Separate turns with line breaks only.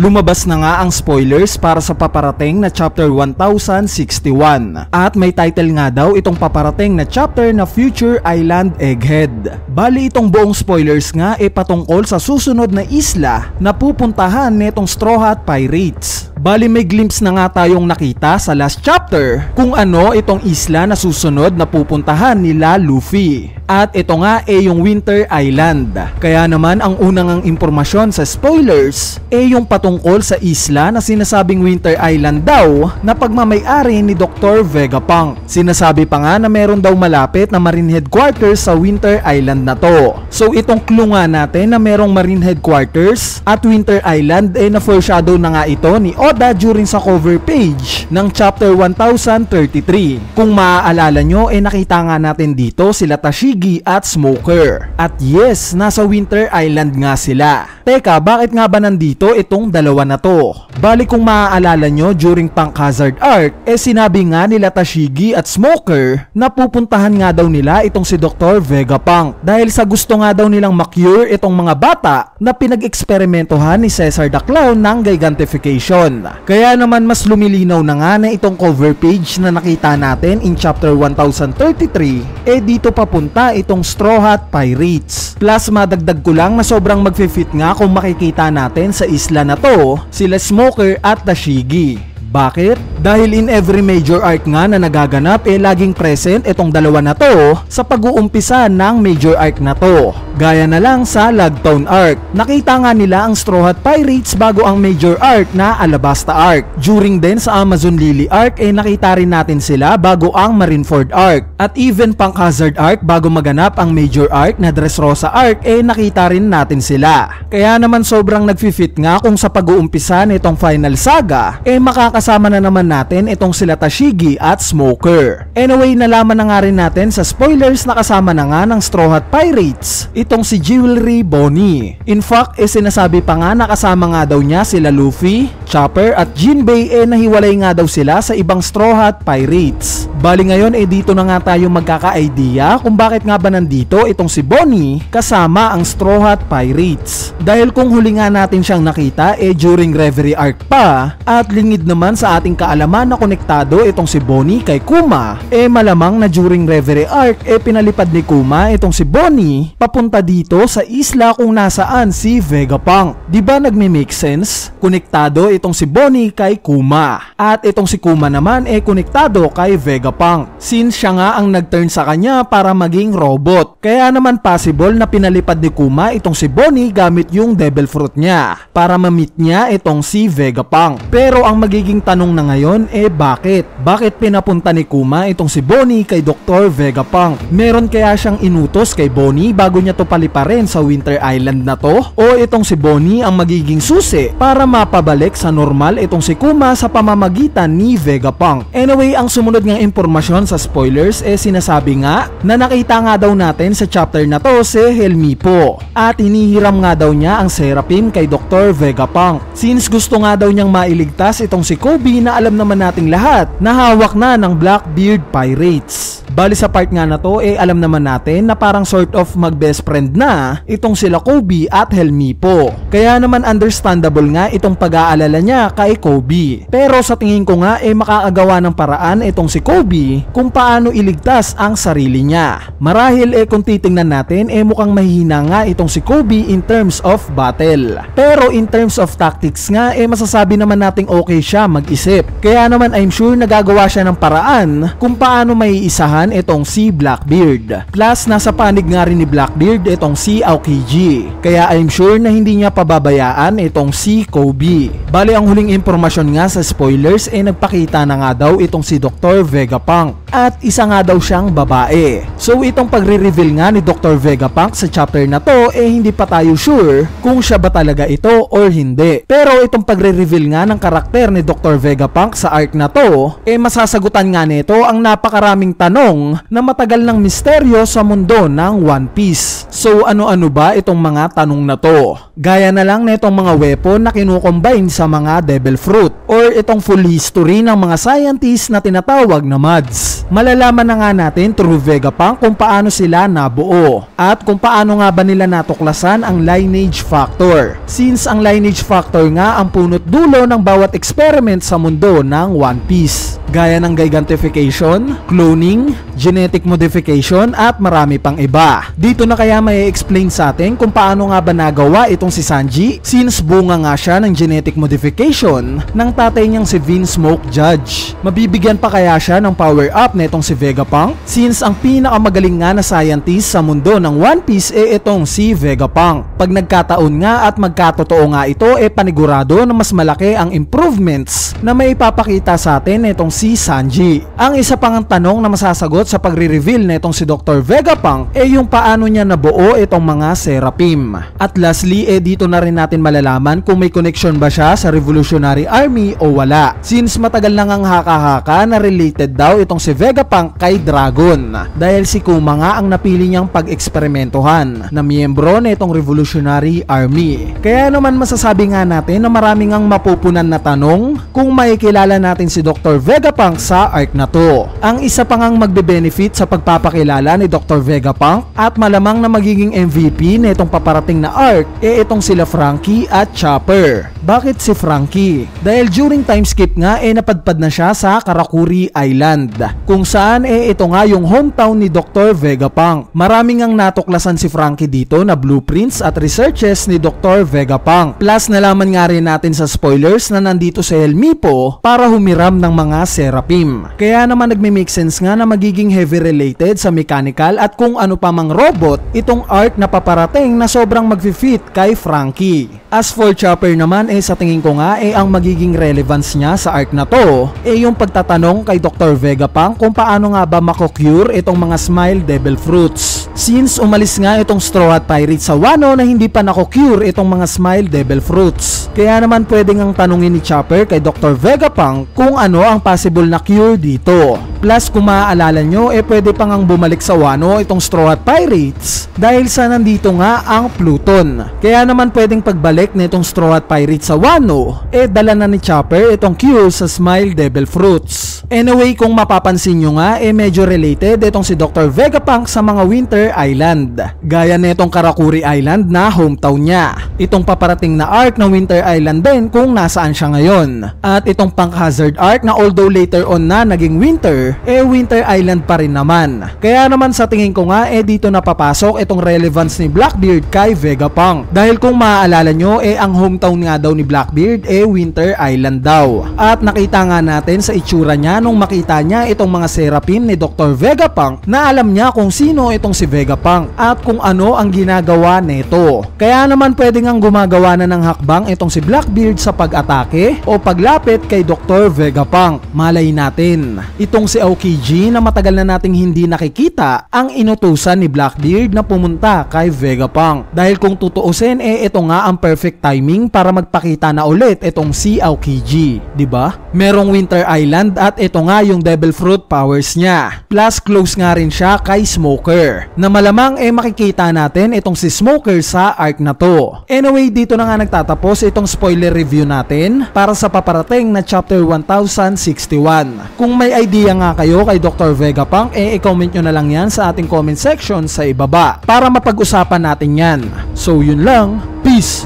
Lumabas na nga ang spoilers para sa paparating na chapter 1061 at may title nga daw itong paparating na chapter na Future Island Egghead. Bali itong buong spoilers nga patungkol sa susunod na isla na pupuntahan netong Straw Hat Pirates. Bali may glimpse na nga tayong nakita sa last chapter kung ano itong isla na susunod na pupuntahan nila Luffy. At ito nga yung Winter Island. Kaya naman ang unang impormasyon sa spoilers yung patungkol sa isla na sinasabing Winter Island daw na pagmamay-ari ni Dr. Vegapunk. Sinasabi pa nga na meron daw malapit na Marine Headquarters sa Winter Island na to. So itong clue nga natin na merong Marine Headquarters at Winter Island na-foreshadow na nga ito ni Oda during sa cover page ng chapter 1033. Kung maaalala nyo nakita nga natin dito sila Tashigi at Smoker. At yes, nasa Winter Island nga sila. Teka, bakit nga ba nandito itong dalawa na to? Bali kung maaalala nyo during Punk Hazard Arc, sinabi nga nila Tashigi at Smoker na pupuntahan nga daw nila itong si Dr. Vegapunk dahil sa gusto nga daw nilang ma-cure itong mga bata na pinag-eksperimentohan ni Caesar the Clown ng gigantification. Kaya naman mas lumilinaw na nga na itong cover page na nakita natin in chapter 1033 dito papunta itong Straw Hat Pirates. Plus madagdag ko lang na sobrang magfi-fit nga kung makikita natin sa isla na to sila Smoker at Tashigi. Bakit? Dahil in every major arc nga na nagaganap laging present itong dalawa na to sa pag-uumpisa ng major arc na to. Gaya na lang sa Logtown Arc. Nakita nga nila ang Straw Hat Pirates bago ang major arc na Alabasta Arc. During din sa Amazon Lily Arc nakita rin natin sila bago ang Marineford Arc. At even Punk Hazard Arc bago maganap ang major arc na Dressrosa Arc nakita rin natin sila. Kaya naman sobrang nagfi-fit nga kung sa pag-uumpisa nitong final saga makakasama na naman natin itong sila Tashigi at Smoker. Anyway, nalaman na nga rin natin sa spoilers na kasama na nga ng Straw Hat Pirates itong si Jewelry Bonnie. In fact, sinasabi pa nga na kasama nga daw niya sila Luffy, Chopper at Jinbei nahiwalay nga daw sila sa ibang Straw Hat Pirates. Bali ngayon dito na nga tayo magkaka-idea kung bakit nga ba nandito itong si Bonnie kasama ang Straw Hat Pirates. Dahil kung huli nga natin siyang nakita during Reverie Arc pa at lingid naman sa ating kaalaman na konektado itong si Bonnie kay Kuma, malamang na during Reverie Arc pinalipad ni Kuma itong si Bonnie papunta dito sa isla kung nasaan si Vegapunk. Diba nagme-make sense? Konektado itong si Bonnie kay Kuma at itong si Kuma naman konektado kay Vegapunk since siya nga ang nag-turn sa kanya para maging robot. Kaya naman possible na pinalipad ni Kuma itong si Bonnie gamit yung Devil Fruit niya para ma-meet niya itong si Vegapunk. Pero ang magiging tanong na ngayon bakit? Bakit pinapunta ni Kuma itong si Bonnie kay Dr. Vegapunk? Meron kaya siyang inutos kay Bonnie bago niya to paliparin sa Winter Island na to? O itong si Bonnie ang magiging susi para mapabalik sa normal itong si Kuma sa pamamagitan ni Vegapunk? Anyway, ang sumunod ngang impormasyon sa spoilers sinasabi nga na nakita nga daw natin sa chapter na to si Helmipo at hinihiram nga daw niya ang Seraphim kay Dr. Vegapunk since gusto nga daw niyang mailigtas itong si Kobe na alam naman nating lahat na hawak na ng Blackbeard Pirates. Bali sa part nga na to alam naman natin na parang sort of mag-best friend na itong sila Kobe at Helmipo. Kaya naman understandable nga itong pag-aalala niya kay Kobe. Pero sa tingin ko nga makakagawa ng paraan itong si Kobe kung paano iligtas ang sarili niya. Marahil kung titingnan natin mukhang mahihina nga itong si Kobe in terms of battle. Pero in terms of tactics nga masasabi naman nating okay siya mag-isip. Kaya naman I'm sure nagagawa siya ng paraan kung paano maiisahan itong si Blackbeard. Plus nasa panig nga rin ni Blackbeard itong si Aokiji. Kaya I'm sure na hindi niya pababayaan itong si Kobe. Bali ang huling impormasyon nga sa spoilers nagpakita na nga daw itong si Dr. Vegapunk at isa nga daw siyang babae. So itong pagre-reveal nga ni Dr. Vegapunk sa chapter na to hindi pa tayo sure kung siya ba talaga ito or hindi. Pero itong pagre-reveal nga ng karakter ni Dr. Vegapunk sa arc na to masasagutan nga nito ang napakaraming tanong na matagal ng misteryo sa mundo ng One Piece. So ano-ano ba itong mga tanong na to? Gaya na lang na itong mga weapon na kinukombine sa mga Devil Fruit or itong full history ng mga scientists na tinatawag na MUDs. Malalaman na nga natin through Vegapunk kung paano sila nabuo at kung paano nga ba nila natuklasan ang lineage factor, since ang lineage factor nga ang punot dulo ng bawat experiment sa mundo ng One Piece, gaya ng gigantification, cloning, genetic modification at marami pang iba. Dito na kaya may explain sa atin kung paano nga ba nagawa itong si Sanji, since bunga nga siya ng genetic modification ng tatay niyang si Vince Smoke Judge. Mabibigyan pa kaya siya ng power up na itong si Vegapunk, since ang pinakamagaling nga na scientist sa mundo ng One Piece itong si Vegapunk. Pag nagkataon nga at magkatotoo nga ito panigurado na mas malaki ang improvements na may ipapakita sa atin itong si Sanji. Ang isa pang tanong na masasagot sa pagre-reveal na itong si Dr. Vegapunk yung paano niya nabuo itong mga Seraphim. At lastly dito na rin natin malalaman kung may connection ba siya sa Revolutionary Army o wala, since matagal lang ang haka-haka na related daw itong si Vegapunk kay Dragon, dahil si Kuma nga ang napili niyang pag-eksperimentohan na miyembro na itong Revolutionary Army. Kaya naman masasabi nga natin na maraming ang mapupunan na tanong kung makikilala natin si Dr. Vegapunk sa arc na to. Ang isa pa ngang magbe-benefit sa pagpapakilala ni Dr. Vegapunk at malamang na magiging MVP na itong paparating na arc itong sila Franky at Chopper. Bakit si Franky? Dahil during time skip nga napadpad na siya sa Karakuri Island, kung saan ito nga yung hometown ni Dr. Vegapunk. Maraming ang natuklasan si Franky dito na blueprints at researches ni Dr. Vegapunk. Plus nalaman nga rin natin sa spoilers na nandito si Helmipo para humiram ng mga Seraphim. Kaya naman nagme-make sense nga na magiging heavy related sa mechanical at kung ano pa mang robot itong arc na paparating na sobrang mag-fit kay Franky. As for Chopper naman sa tingin ko nga ang magiging relevance niya sa arc na to yung pagtatanong kay Dr. Vegapunk kung paano nga ba mako-cure itong mga Smile Devil Fruits, since umalis nga itong Straw Hat Pirate sa Wano na hindi pa nako-cure itong mga Smile Devil Fruits. Kaya naman pwedeng ang tanungin ni Chopper kay Dr. Vegapunk kung ano ang possible na cure dito. Plus kung maaalala nyo pwede pang ang bumalik sa Wano itong Straw Hat Pirates dahil sa nandito nga ang Pluton. Kaya naman pwedeng pagbalik na itong Straw Hat Pirates sa Wano dala na ni Chopper itong cure sa Smile Devil Fruits. Anyway, kung mapapansin nyo nga medyo related itong si Dr. Vegapunk sa mga Winter Island, gaya na itong Karakuri Island na hometown niya. Itong paparating na arc ng Winter Island din kung nasaan siya ngayon. At itong Punk Hazard arc na although later on na naging Winter, Winter Island pa rin naman. Kaya naman sa tingin ko nga dito napapasok itong relevance ni Blackbeard kay Vegapunk. Dahil kung maaalala nyo ang hometown nga daw ni Blackbeard Winter Island daw. At nakita nga natin sa itsura niya nung makita niya itong mga Seraphim ni Dr. Vegapunk na alam niya kung sino itong si Vegapunk at kung ano ang ginagawa nito. Kaya naman pwede ngang gumagawa na ng hakbang itong si Blackbeard sa pag-atake o paglapit kay Dr. Vegapunk. Malay natin, itong si Aokiji na matagal na nating hindi nakikita ang inutusan ni Blackbeard na pumunta kay Vegapunk. Dahil kung tutuusin ito nga ang perfect timing para magpakita na ulit itong si Aokiji, di ba? Merong Winter Island at ito nga yung Devil Fruit powers niya. Plus close nga rin siya kay Smoker na malamang makikita natin itong si Smoker sa arc na to. Anyway, dito na nga nagtatapos itong spoiler review natin para sa paparating na chapter 1061. Kung may idea nga kayo kay Dr. Vegapunk i-comment nyo na lang yan sa ating comment section sa ibaba para mapag-usapan natin yan. So yun lang, peace!